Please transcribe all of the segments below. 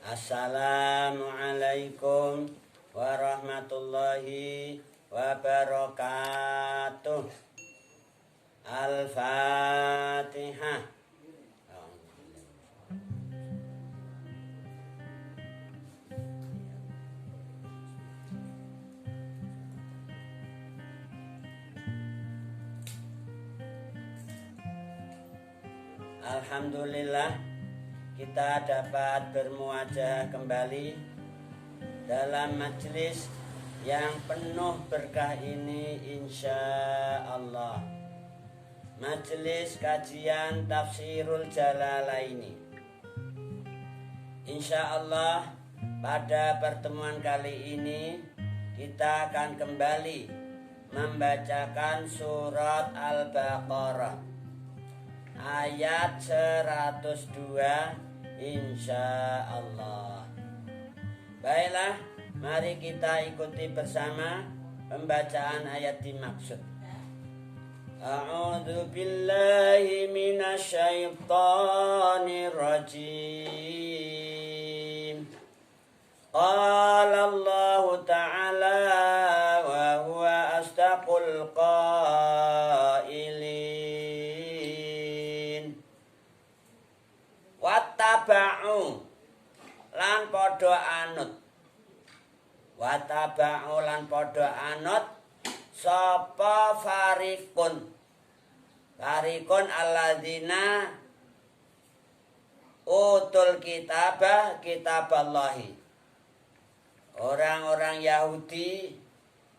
Assalamualaikum warahmatullahi wabarakatuh. Al-Fatihah. Alhamdulillah, kita dapat bermuajah kembali dalam majelis yang penuh berkah ini, insya Allah. Majelis kajian Tafsirul Jalalaini. Insya Allah, pada pertemuan kali ini kita akan kembali membacakan surat Al-Baqarah ayat 102, insya Allah. Baiklah, mari kita ikuti bersama pembacaan ayat dimaksud. A'udzu billahi minasyaitonir rajim. Qala Allah Ta'ala wa huwa astaqul qailin. Wattaba'u lan padha anut. Wattaba'u lan padha anut sapa farikun. Farikun alladzina utul kitabah kitaballahi. Orang-orang Yahudi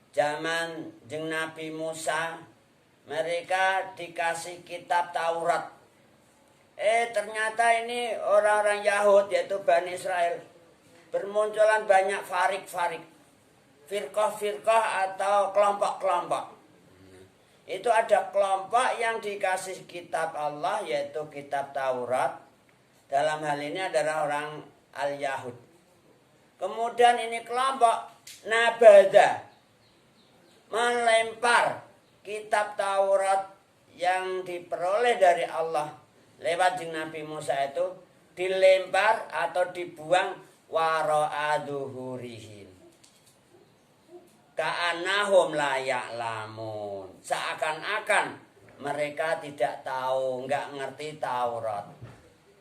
zaman jeung Nabi Musa, mereka dikasih kitab Taurat. Ternyata ini orang-orang Yahudi, yaitu Bani Israel, bermunculan banyak farik-farik, firqah-firqah atau kelompok-kelompok. Itu ada kelompok yang dikasih kitab Allah, yaitu kitab Taurat. Dalam hal ini adalah orang Al-Yahud. Kemudian ini kelompok Nabada melempar kitab Taurat yang diperoleh dari Allah lewat jeung Nabi Musa itu, dilempar atau dibuang wara'a dhuhurihim. Ka'annahum la ya'lamun. Seakan-akan mereka tidak tahu, enggak ngerti Taurat.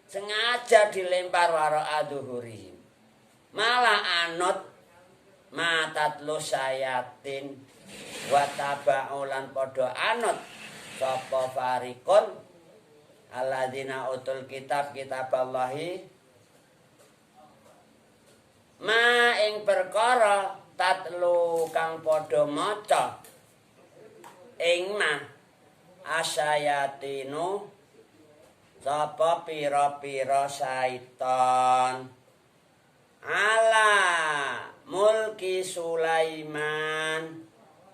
Sengaja dilempar wara'a dhuhurihim. Malah anut matatlu sayatin wa taba'u lan padha anut sapa farikun alladzina utul kitab kitaballahi ma ing perkara tatlu kang padha maca ing ma asyayatinu sapa pira-pira syaitan ala mulki Sulaiman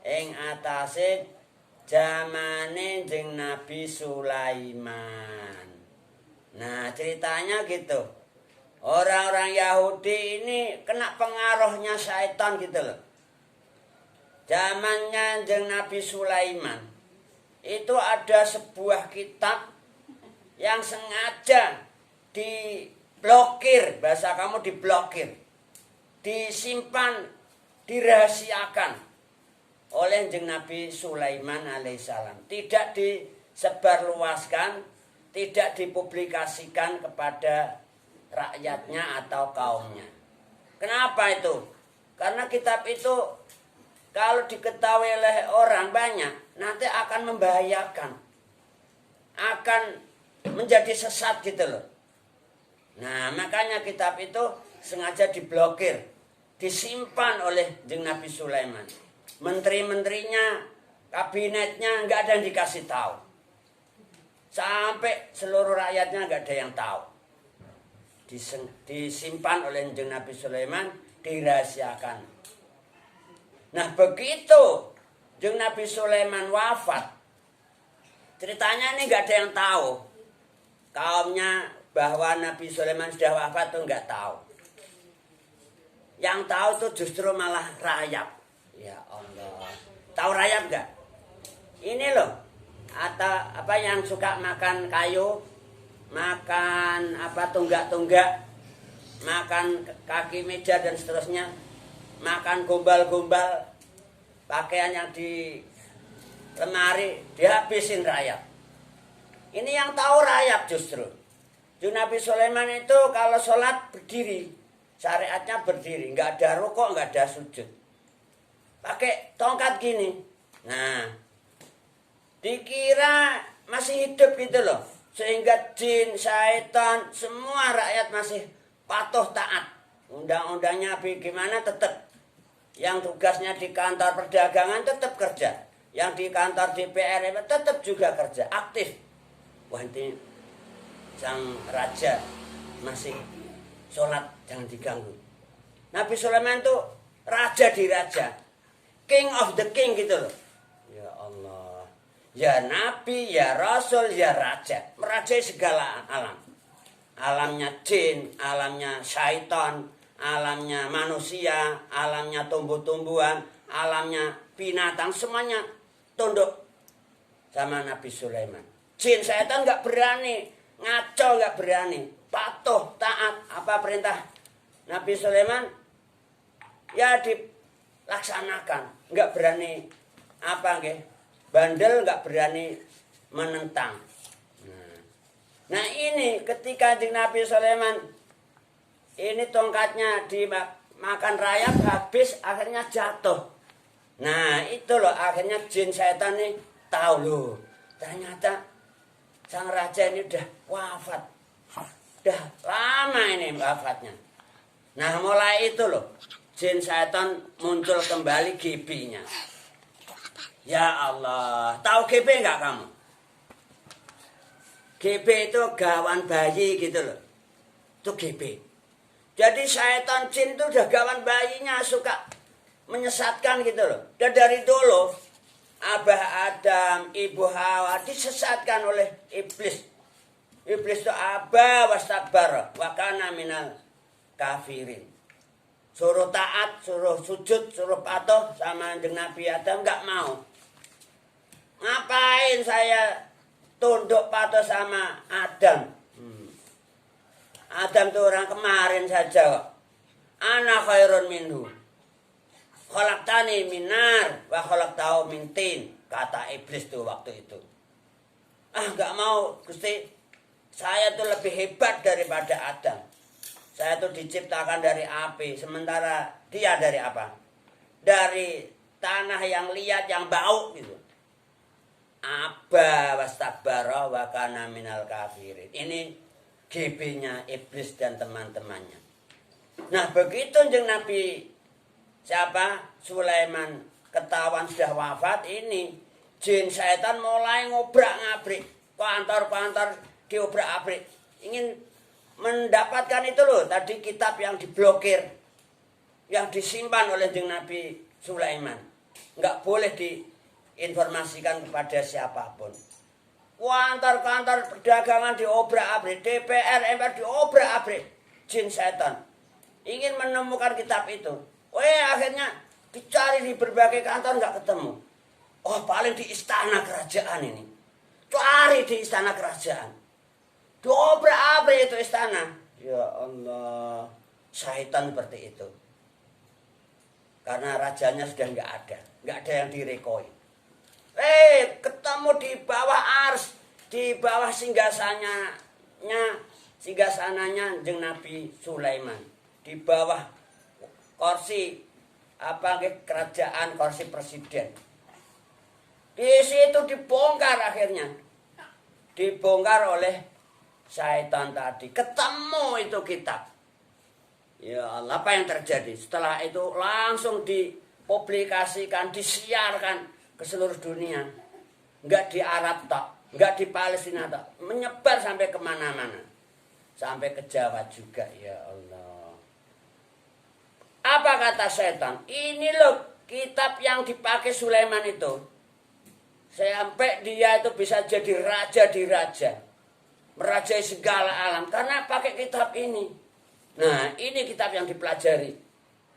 ing atase zamane jeung Nabi Sulaiman. Nah, ceritanya gitu. Orang-orang Yahudi ini kena pengaruhnya syaitan gitu loh. Zamannya jeung Nabi Sulaiman itu ada sebuah kitab yang sengaja diblokir, bahasa kamu diblokir, disimpan, dirahasiakan oleh jeung Nabi Sulaiman alaihissalam. Tidak disebarluaskan, tidak dipublikasikan kepada rakyatnya atau kaumnya. Kenapa itu? Karena kitab itu kalau diketahui oleh orang banyak, nanti akan membahayakan, akan menjadi sesat gitu loh. Nah, makanya kitab itu sengaja diblokir, disimpan oleh jeung Nabi Sulaiman. Menteri-menterinya, kabinetnya nggak ada yang dikasih tahu. Sampai seluruh rakyatnya nggak ada yang tahu. Disimpan oleh jeung Nabi Sulaiman, dirahasiakan. Nah, begitu jeung Nabi Sulaiman wafat, ceritanya ini nggak ada yang tahu. Kaumnya bahwa Nabi Sulaiman sudah wafat tuh nggak tahu. Yang tahu tuh justru malah rayap. Ya Allah. Tahu rayap nggak? Ini loh, atau apa yang suka makan kayu, makan apa tunggak-tunggak, makan kaki meja dan seterusnya, makan gombal-gombal, pakaian yang di lemari dihabisin rayap. Ini yang tahu rayap justru. Nabi Sulaiman itu kalau sholat berdiri, syariatnya berdiri, nggak ada rukuk, nggak ada sujud, pakai tongkat gini. Nah, dikira masih hidup gitu loh, sehingga jin, syaitan, semua rakyat masih patuh taat. Undang-undangnya gimana tetap. Yang tugasnya di kantor perdagangan tetap kerja, yang di kantor DPR tetap juga kerja, aktif. Wah, ini sang raja masih sholat, jangan diganggu. Nabi Sulaiman itu raja di raja, king of the king gitu loh. Ya Allah, ya nabi, ya rasul, ya raja, merajai segala alam. Alamnya jin, alamnya syaitan, alamnya manusia, alamnya tumbuh-tumbuhan, alamnya binatang, semuanya tunduk sama Nabi Sulaiman. Jin, syaitan nggak berani, ngaco nggak berani, patuh, taat, apa perintah Nabi Sulaiman ya dilaksanakan, nggak berani apa nggih, bandel, nggak berani menentang. Nah ini ketika Nabi Sulaiman ini tongkatnya dimakan rayap habis, akhirnya jatuh. Nah itu loh, akhirnya jin setan nih tahu loh, ternyata sang raja ini udah wafat, udah lama ini wafatnya. Nah mulai itu loh, jin setan muncul kembali GB-nya. Ya Allah, tahu GB nggak kamu? GB itu gawan bayi gitu loh, itu GB. Jadi syaitan jin itu udah gawan bayinya, suka menyesatkan gitu loh. Dan dari dulu Abah Adam, Ibu Hawa disesatkan oleh iblis. Iblis itu aba wastakbar wa kana minal kafirin. Suruh taat, suruh sujud, suruh patuh sama Nabi Adam nggak mau. Ngapain saya tunduk patuh sama Adam? Adam tuh orang kemarin saja. Ana khairun minhu. Khalaqtani minar wa khalaqtahu min tin, kata iblis tuh waktu itu. Nggak mau, Gusti. Saya tuh lebih hebat daripada Adam. Saya tuh diciptakan dari api, sementara dia dari apa? Dari tanah yang liat, yang bau gitu. Aba wastakbara wa kana minal kafirin. Ini GB-nya iblis dan teman-temannya. Nah begitu Nabi Sulaiman ketahuan sudah wafat, ini jin syaitan mulai ngobrak-ngabrik, kantor-kantor diobrak-abrik, ingin mendapatkan itu loh tadi kitab yang diblokir, yang disimpan oleh Nabi Sulaiman, nggak boleh diinformasikan kepada siapapun. Kantor-kantor perdagangan diobrak-abrik, DPR, MPR diobrak-abrik, jin setan ingin menemukan kitab itu. Akhirnya dicari di berbagai kantor nggak ketemu. Paling di istana kerajaan ini. Cari di istana kerajaan. Diobrak-abrik itu istana. Ya Allah, syaitan seperti itu. Karena rajanya sudah nggak ada yang direkoi. Ketemu di bawah ars, di bawah singgasananya Nabi Sulaiman, di bawah kursi kerajaan, kursi presiden. Di situ dibongkar, akhirnya dibongkar oleh syaitan tadi. Ketemu itu kitab. Ya Allah, apa yang terjadi? Setelah itu langsung dipublikasikan, disiarkan ke seluruh dunia. Enggak di Arab tak, enggak di Palestina tak, menyebar sampai kemana-mana, sampai ke Jawa juga. Ya Allah, apa kata setan? Ini loh kitab yang dipakai Sulaiman itu, sampai dia itu bisa jadi raja di raja, merajai segala alam karena pakai kitab ini. Nah ini kitab yang dipelajari,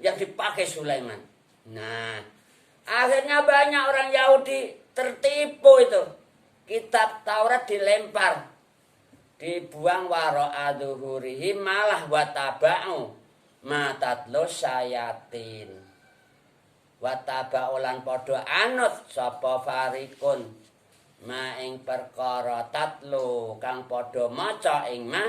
yang dipakai Sulaiman. Nah akhirnya banyak orang Yahudi tertipu itu. Kitab Taurat dilempar dibuang wara'a dhuhurihim, malah wataba'u matatlus syayatin. Wataba'u lan padha anut sapa farikun ma ing perkara tatlu kang padha maca ing ma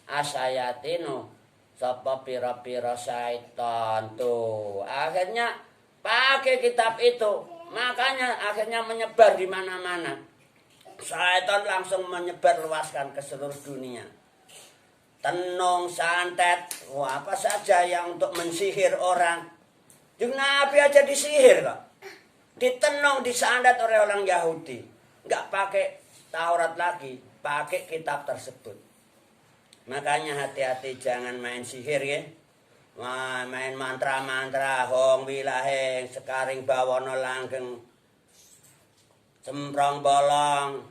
asyayatinu sapa pira-pira syaitan. Tuh akhirnya pakai kitab itu, makanya akhirnya menyebar di mana-mana. Syaitan langsung menyebar luaskan ke seluruh dunia. Tenung, santet, apa saja yang untuk mensihir orang. Jung Nabi aja disihir kok. Ditenung, disandat oleh orang Yahudi. Nggak pakai Taurat lagi, pakai kitab tersebut. Makanya hati-hati jangan main sihir ya. Wah, main mantra-mantra, hong wilaheng, sekaring bawono langgeng, semprong bolong,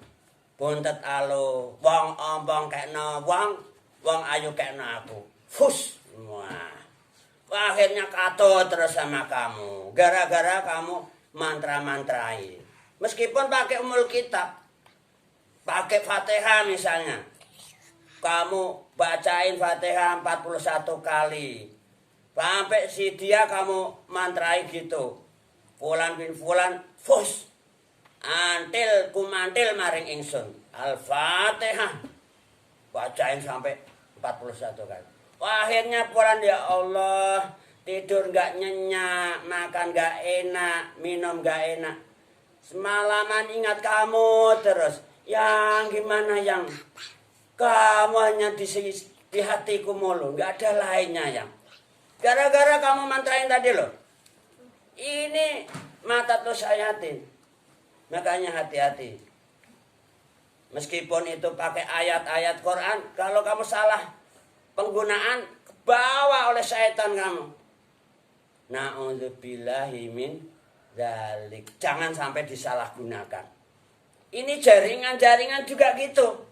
buntet alu, wong ompong kekno wong ayu kekno aku. Fus. Wah. Akhirnya katut terus sama kamu. Gara-gara kamu mantra-mantrai. Meskipun pakai umul kitab, pakai Fatihah misalnya. Kamu bacain Fatihah 41 kali. Sampai si dia kamu mantrai gitu. Fulan bin fulan, fus. Antil kumantil maring ingsun. Al-Fatihah. Bacain sampai 41 kali. Akhirnya pulang, ya Allah, tidur gak nyenyak, makan gak enak, minum gak enak. Semalaman ingat kamu terus. Yang gimana yang? Kamu hanya di hatiku mulu, gak ada lainnya yang. Gara-gara kamu mantrain tadi loh. Ini mata tuh syayatin. Makanya hati-hati. Meskipun itu pakai ayat-ayat Quran, kalau kamu salah penggunaan, kebawa oleh syaitan kamu. Na'udzubillahi min dzalik. Jangan sampai disalahgunakan. Ini jaringan-jaringan juga gitu.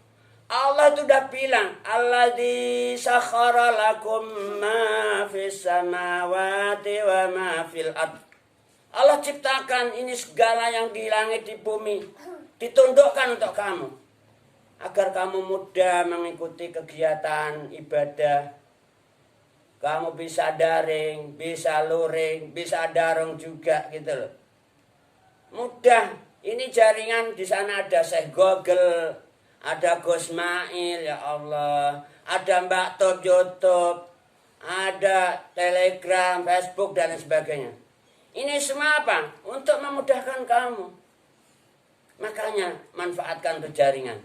Allah sudah bilang, alladzi sakhara lakum ma fis samawati wa ma fil ard. Allah ciptakan ini segala yang di langit di bumi, ditundukkan untuk kamu. Agar kamu mudah mengikuti kegiatan ibadah. Kamu bisa daring, bisa luring, bisa darung juga gitu loh. Mudah. Ini jaringan, di sana ada Syekh Google, ada Gus Mail, ya Allah, ada Mbak Top YouTube, ada Telegram, Facebook dan sebagainya. Ini semua apa? Untuk memudahkan kamu. Makanya manfaatkan tuh jaringan.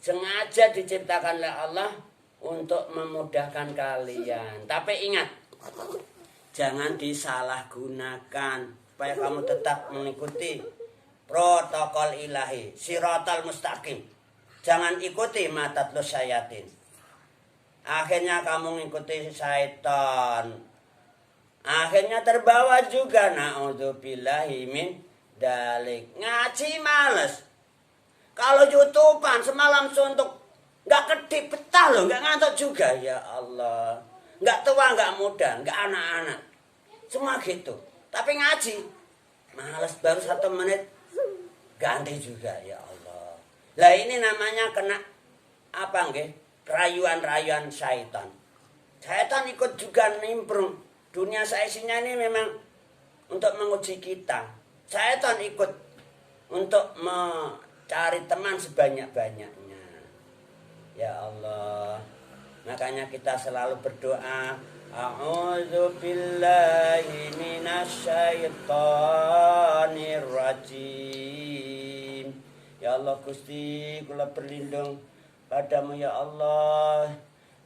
Sengaja diciptakan oleh Allah untuk memudahkan kalian. Tapi ingat, jangan disalahgunakan supaya kamu tetap mengikuti protokol ilahi, siratal mustaqim. Jangan ikuti matatlus syayatin. Akhirnya kamu mengikuti syaitan. Akhirnya terbawa juga, na'udzubillahi min dzalik. Ngaji males. Kalau YouTubean semalam suntuk, nggak kedip, betah loh, nggak ngantuk juga. Ya Allah, nggak tua, nggak muda, nggak anak-anak, semua gitu. Tapi ngaji, malas, baru 1 menit, ganti juga. Ya Allah. Lah ini namanya kena apa nggih? Rayuan-rayuan syaitan. Syaitan ikut juga nimbrung. Dunia saisinya ini memang untuk menguji kita. Syaitan ikut untuk cari teman sebanyak-banyaknya. Ya Allah. Makanya kita selalu berdoa, a'udzubillahi minasyaitonir rajim. Ya Allah Gusti, kula berlindung padamu ya Allah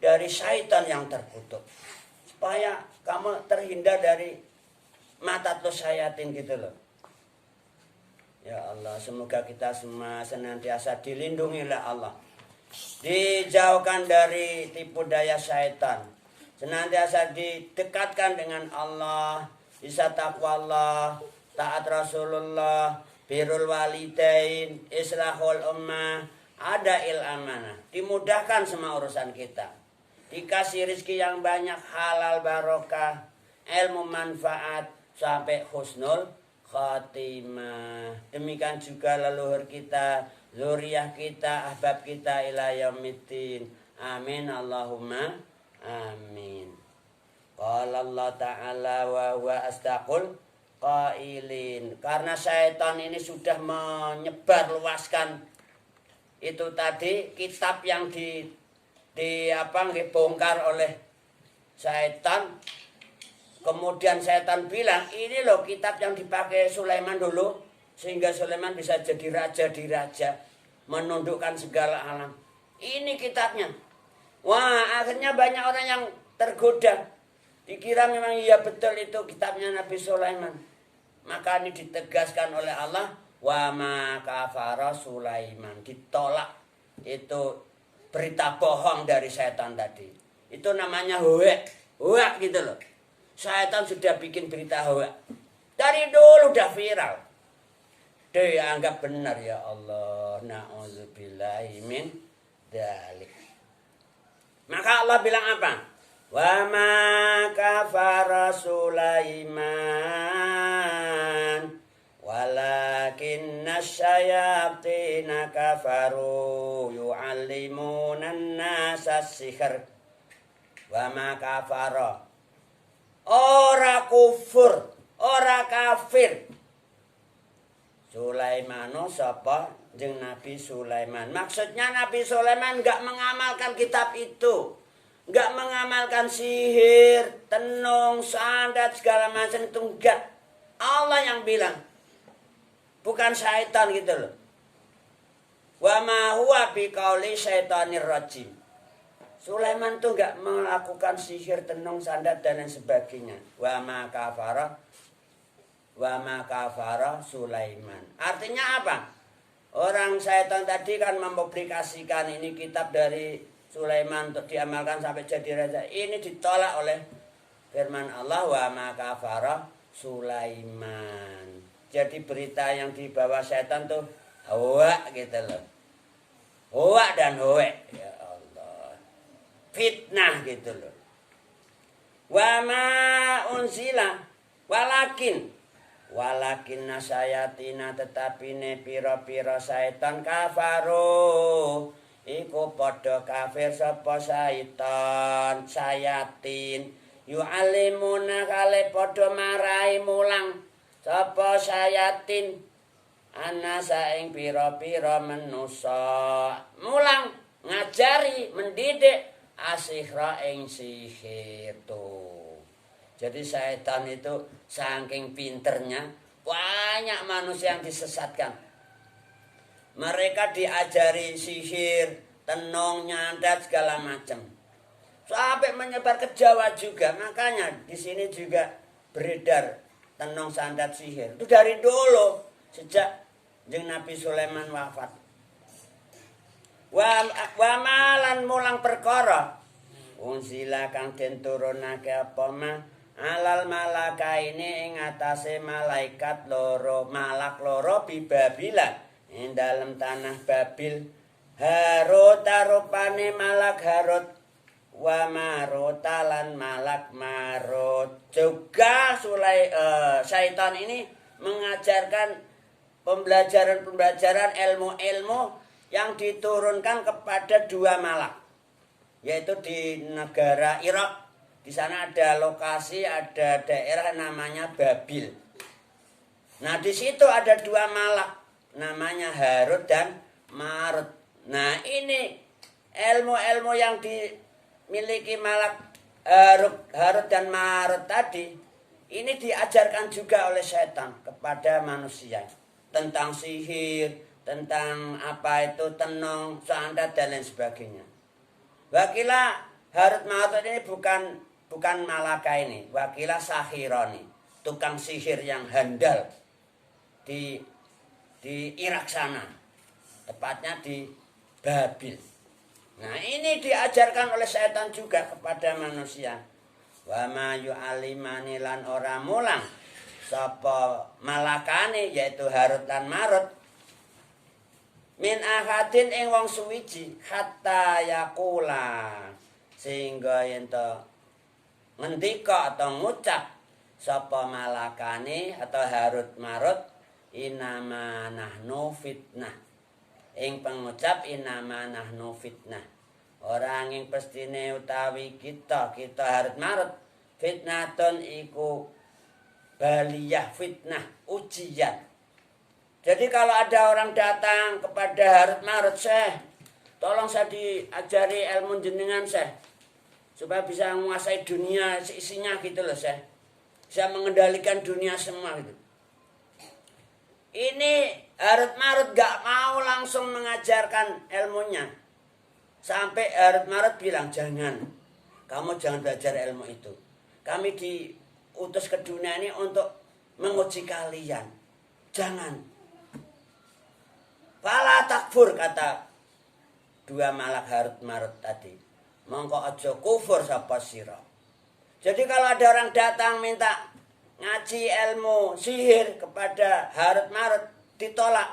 dari syaitan yang terkutuk. Supaya kamu terhindar dari matatlus syayatin gitu loh. Ya Allah, semoga kita semua senantiasa dilindungi oleh Allah. Dijauhkan dari tipu daya syaitan. Senantiasa didekatkan dengan Allah. Bisa takwa Allah, taat Rasulullah, birrul walidain, islahul ummah, adail amanah. Dimudahkan semua urusan kita. Dikasih rezeki yang banyak, halal barokah, ilmu manfaat, sampai husnul khatimah. Demikian juga leluhur kita, zuriyah kita, ahbab kita ila yaumiddin. Amin Allahumma amin. Qala Allah Ta'ala wa huwa asdaqul qailin. Karena syaitan ini sudah menyebar luaskan itu tadi kitab yang dibongkar oleh syaitan. Kemudian syaitan bilang, ini loh kitab yang dipakai Sulaiman dulu, sehingga Sulaiman bisa jadi raja di raja, menundukkan segala alam. Ini kitabnya. Wah, akhirnya banyak orang yang tergoda. Dikira memang iya betul itu kitabnya Nabi Sulaiman. Maka ini ditegaskan oleh Allah, wa ma kafara Sulaiman. Ditolak itu berita bohong dari syaitan tadi. Itu namanya hoak gitu loh. Syaitan sudah bikin berita hoak. Dari dulu udah viral. Dianggap benar ya Allah. Na'udzubillahi min dzalik. Maka Allah bilang apa? Wa ma kafara Sulaiman walakinna syayatina kafaru yu'allimuna an-nasa sihr. Wa ma kafara, ora kufur, ora kafir Sulaimano sapa jeung Nabi Sulaiman. Maksudnya Nabi Sulaiman enggak mengamalkan kitab itu. Enggak mengamalkan sihir, tenung, sandat segala macam itu enggak. Allah yang bilang. Bukan syaitan gitu loh. Wa ma huwa biqauli syaitanir rajim. Sulaiman tuh enggak melakukan sihir, tenung, sandat dan lain sebagainya. Wa ma kafara Sulaiman. Artinya apa? Orang syaitan tadi kan mempublikasikan ini kitab dari Sulaiman untuk diamalkan sampai jadi raja. Ini ditolak oleh firman Allah, wa ma kafara Sulaiman. Jadi berita yang dibawa syaitan tuh hoak gitu loh. Hoak dan hoek. Ya Allah. Fitnah gitu loh. Wa ma unzila walakin nasayatina, tetapi ne pira-pira syaitan kafaru iku padha kafir sapa syaitan sayatin yu'allimuna kale padha marai mulang sapa sayatin anasa ing pira-pira manusa, mulang ngajari mendidik asihra ing sihir tuh. Jadi syaitan itu saking pinternya, banyak manusia yang disesatkan. Mereka diajari sihir, tenung, nyandat segala macam. Sampai menyebar ke Jawa juga. Makanya di sini juga beredar tenung, sandat, sihir. Itu dari dulu, sejak Nabi Sulaiman wafat. Wa malan mulang perkara unzila kang den turunake apa mah alal malaka ini ing atase malaikat loro, malak loro Babila ing dalem tanah Babil. Harut rupane malak Harut, wa Marut lan malak Marut. Juga syaitan ini mengajarkan pembelajaran ilmu-ilmu yang diturunkan kepada dua malak, yaitu di negara Irak. Di sana ada lokasi, ada daerah namanya Babil. Nah, di situ ada dua malak, namanya Harut dan Marut. Nah, ini ilmu-ilmu yang dimiliki malak Harut dan Marut tadi, ini diajarkan juga oleh setan kepada manusia. Tentang sihir, tentang apa itu tenung, sandat dan lain sebagainya. Wakilah Harut Marut ini bukan malaka ini, wakilah sahironi, tukang sihir yang handal di Irak sana, tepatnya di Babil. Nah, ini diajarkan oleh setan juga kepada manusia. Wa ma yu'alimani lan ora mulang sapa malakane, yaitu Harut lan Marut, min ahadin ing wong suwiji hatta yaqula, sehingga yen ngendika atau ngucap sapa malakane atau Harut Marut, inama nahnu fitnah, ing pengucap inama nahnu fitnah. Orang ing pestine utawi kita harut marut fitnatun iku baliyah fitnah ujian. Jadi kalau ada orang datang kepada harut marut, Syekh, tolong saya diajari ilmu jenengan, Syekh, supaya bisa menguasai dunia isinya gitu loh, Syekh. Bisa mengendalikan dunia semua gitu. Ini harut marut gak mau langsung mengajarkan ilmunya. Sampai harut marut bilang, jangan, kamu jangan belajar ilmu itu. Kami diutus ke dunia ini untuk menguji kalian. Jangan. Fala takfur, kata dua malak harut marut tadi. Mongko aja kufur sapa sira. Jadi kalau ada orang datang minta ngaji ilmu sihir kepada harut marut, ditolak.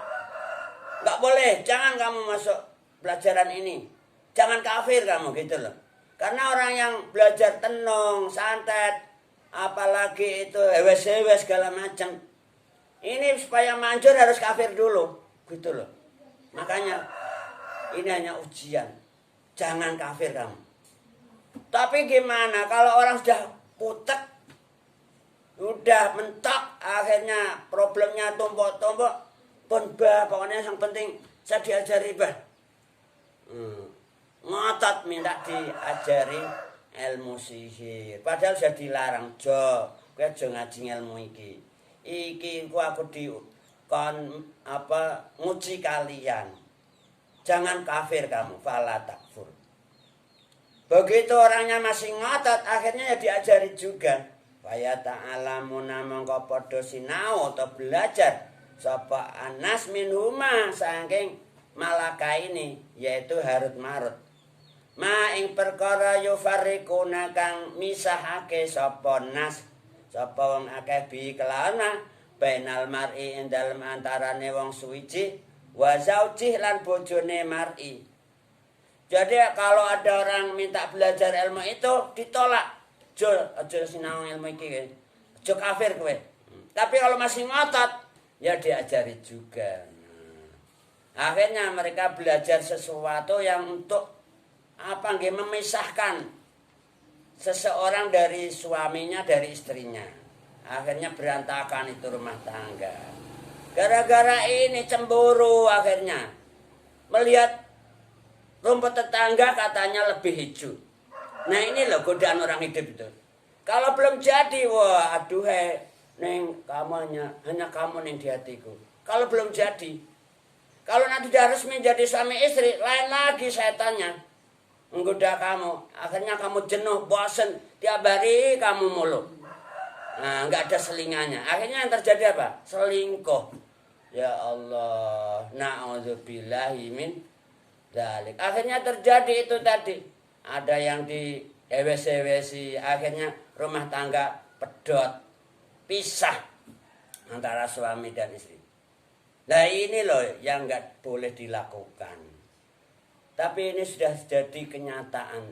Enggak boleh, jangan kamu masuk pelajaran ini. Jangan kafir kamu gitu loh. Karena orang yang belajar tenung, santet, apalagi itu hewes-hewes segala macam, ini supaya manjur harus kafir dulu, gitu loh. Makanya ini hanya ujian. Jangan kafir kamu. Tapi gimana kalau orang sudah putek, udah mentok, akhirnya problemnya tumpuk-tumpuk, pun bah, pokoknya yang penting saya diajari bah. Ngotot minta diajari ilmu sihir. Padahal sudah dilarang, jo, kowe aja ngaji ilmu iki. Iki aku nguji kalian. Jangan kafir kamu, fala takfur. Begitu orangnya masih ngotot, akhirnya ya diajari juga. Wa ta'alamuna mongko padha sinau atau belajar sapa anas minhuma saking malaka ini, yaitu harut marut. Ma ing perkara yufarriquna kang misahake sapa nas, sapa wong akeh bi kelana bainal mar'i ing dalem antarane wong suwiji wa zaujih lan bojone mar'i. Jadi kalau ada orang minta belajar ilmu itu ditolak. Aja sinau ilmu iki. Aja kafir kowe. Tapi kalau masih ngotot ya diajari juga. Akhirnya mereka belajar sesuatu yang untuk memisahkan seseorang dari suaminya, dari istrinya. Akhirnya berantakan itu rumah tangga. Gara-gara ini cemburu akhirnya. Melihat rumput tetangga katanya lebih hijau. Nah ini loh godaan orang hidup itu. Kalau belum jadi, wah aduh neng kamu hanya kamu neng di hatiku. Kalau belum jadi, kalau nanti sudah resmi jadi suami istri, lain lagi setannya menggoda kamu. Akhirnya kamu jenuh, bosan, tiap hari kamu mulu. Nah, nggak ada selingannya. Akhirnya yang terjadi apa? Selingkuh. Ya Allah, na'udzubillahi min dzalik. Akhirnya terjadi itu tadi. Ada yang di ewes-ewesi, akhirnya rumah tangga pedot, pisah antara suami dan istri. Nah ini loh yang nggak boleh dilakukan. Tapi ini sudah jadi kenyataan.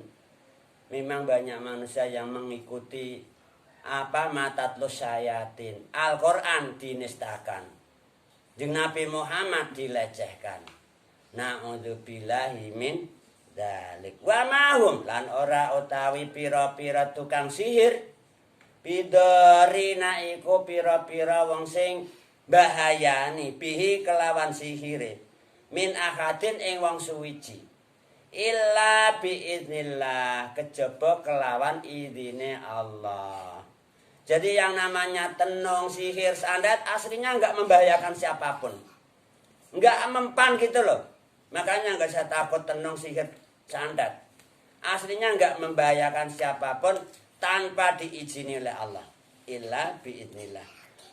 Memang banyak manusia yang mengikuti matatlus syayatin. Al-Quran dinistakan. Jeung Nabi Muhammad dilecehkan. Na'udzubillahi min dzalik. Wa mahum lan ora utawi pira-pira tukang sihir bidorina iku pira-pira wong sing bahayani bihi kelawan sihire min ahadin ing wong suwiji illa biiznillah kejaba kelawan idine Allah. Jadi yang namanya tenung, sihir, sandat aslinya enggak membahayakan siapapun. Enggak mempan gitu loh. Makanya enggak usah takut tenung, sihir, sandat. Aslinya enggak membahayakan siapapun tanpa diizini oleh Allah. Illa biiznillah.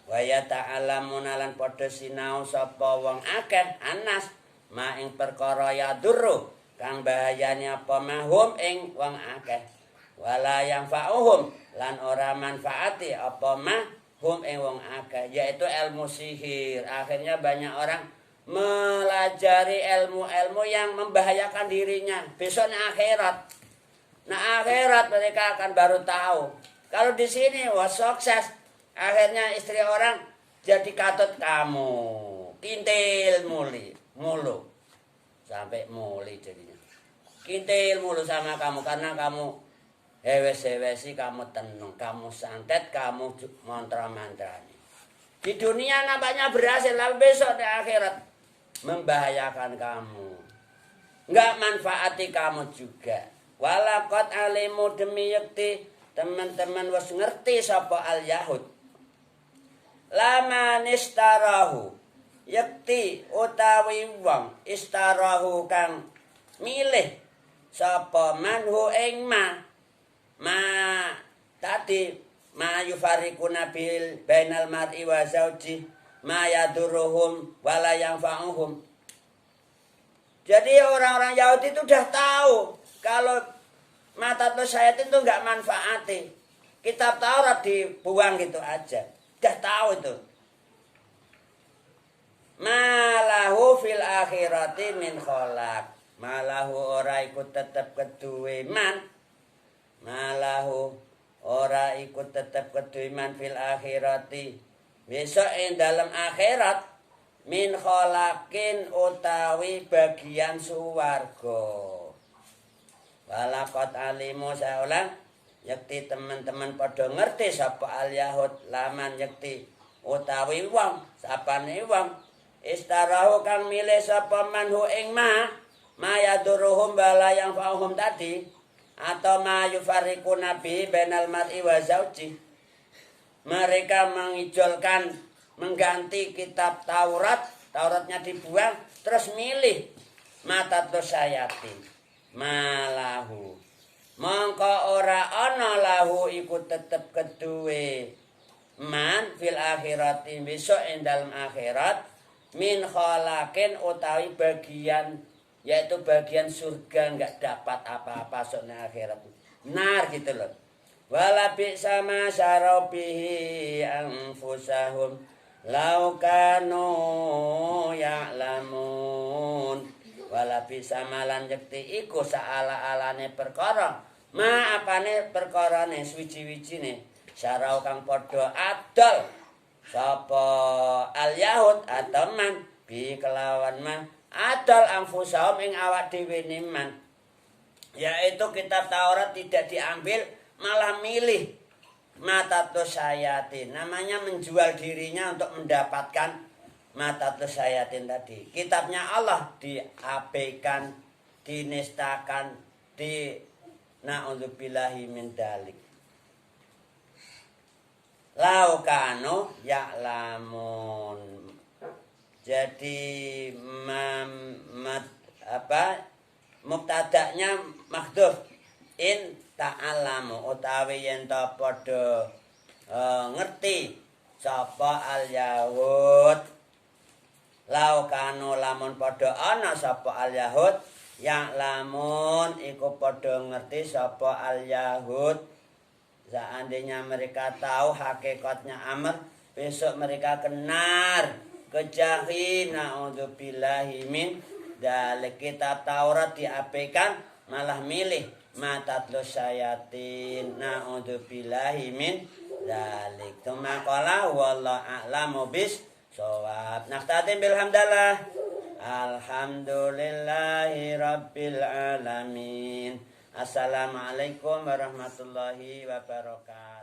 Wa yata'allamuna lan padha sinau sapa wong akeh anas ma ing perkara ya durru kang bahayane apa mahum ing wong akeh. Wala yang fa'uhum lan ora manfaati apa mahum ing wong akeh, yaitu ilmu sihir. Akhirnya banyak orang melajari ilmu-ilmu yang membahayakan dirinya. Besoknya akhirat. Nah akhirat mereka akan baru tahu. Kalau di sini wah sukses. Akhirnya istri orang jadi katut kamu. Kintil mulu. sampai muli jadinya. Kintil mulu sama kamu karena kamu hewes-hewesi, kamu tenung, kamu santet, kamu mantra-mantrani. Di dunia nampaknya berhasil, tapi besok di akhirat membahayakan kamu. Enggak manfaati kamu juga. Walaqad alimu demi yakti teman-teman wis ngerti sapa al Yahud. Lama nistarahu yakti utawi wong istarahu kang milih sapa manhu ing ma tadi ma yufarriquna bil bainal mar'i wa zauji ma yaduruhum wala yanfa'uhum. Jadi orang-orang Yahudi itu udah tahu kalau mata syaitan itu enggak manfaati. Kitab Taurat dibuang gitu aja. Udah tahu itu. Malahu fil akhirati min kholak. Malahu ora ikut tetep keduwe man. Malahu ora ikut tetep keduwe man fil akhirati. Besok ing dalam akhirat min kholakin utawi bagian suwarga. Walaqad alimu saulang yakti teman-teman padha ngerti sapa al Yahud laman yakti utawi wong sapane wong istarahu kang milih sapa manhu ing ma yaduruhum bala yang fa'uhum tadi atau ma yufarriquna bi bainal mar'i wa zauji. Mereka mengijolkan mengganti kitab Tauratnya dibuang terus milih mata sayati malahu mongko ora ana lahu ikut tetep keduwe man fil akhirati besok ing dalem akhirat min khalakin utawi bagian yaitu bagian surga enggak dapat apa-apa soalnya akhirat nar gitu loh. Wala bi sama syarabihi anfusahum lau kanu ya'lamun. Wala bi sama lan yakti iku saala-alane perkara ma apane perkarane suci-wicine syarau kang padha adol sapa al Yahud atau man bi kelawan man adol anfusahum ing awak dhewe man, yaitu kitab Taurat tidak diambil malah milih mata sayatin, namanya menjual dirinya untuk mendapatkan mata sayatin tadi. Kitabnya Allah diabaikan, dinistakan, na'udzubillahi min dalik. Lau kanu ya'lamun. Jadi mubtada'nya mahdhuf in ta'alamu utawi yen ta padha ngerti sapa al Yahud. Lau kanu lamun padha ana sapa al Yahud yang lamun iku padha ngerti sapa al Yahud. Seandainya mereka tahu hakikatnya amr, besok mereka kenar kejahin na'udzubillahi min dalik. Kitab Taurat diabaikan malah milih mata sayatin na'udzubillahi min dalik. Tsumma qala wallahu a'lamu bis shawab. Naqtatim bilhamdalillah. Alhamdulillahi rabbil alamin. Assalamualaikum warahmatullahi wabarakatuh.